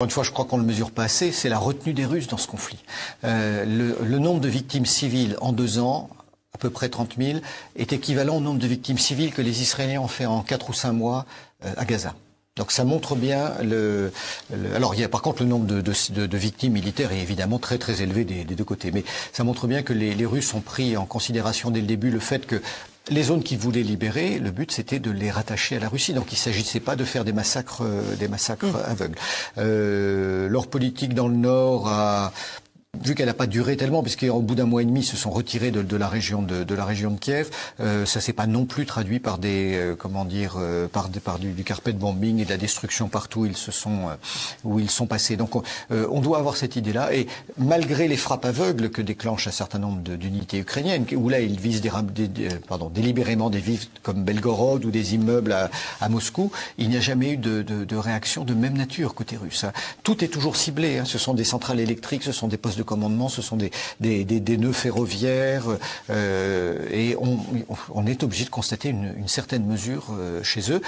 Une fois, je crois qu'on ne le mesure pas assez, c'est la retenue des Russes dans ce conflit. Le nombre de victimes civiles en 2 ans, à peu près 30 000, est équivalent au nombre de victimes civiles que les Israéliens ont fait en 4 ou 5 mois à Gaza. Donc ça montre bien alors il y a par contre le nombre de victimes militaires est évidemment très très élevé des deux côtés, mais ça montre bien que les Russes ont pris en considération dès le début le fait que les zones qu'ils voulaient libérer, le but c'était de les rattacher à la Russie. Donc il ne s'agissait pas de faire des massacres aveugles. Leur politique dans le Nord a vu qu'elle n'a pas duré tellement, puisqu'au bout d'un mois et demi, ils se sont retirés de la région de Kiev. Ça s'est pas non plus traduit par des du carpet bombing et de la destruction partout où ils sont passés. Donc on doit avoir cette idée-là. Et malgré les frappes aveugles que déclenchent un certain nombre d'unités ukrainiennes, où là ils visent délibérément des villes comme Belgorod ou des immeubles à Moscou, il n'y a jamais eu de réaction de même nature côté russe. Tout est toujours ciblé. Ce sont des centrales électriques, ce sont des postes de commandement, ce sont des nœuds ferroviaires, et on est obligé de constater une certaine mesure chez eux.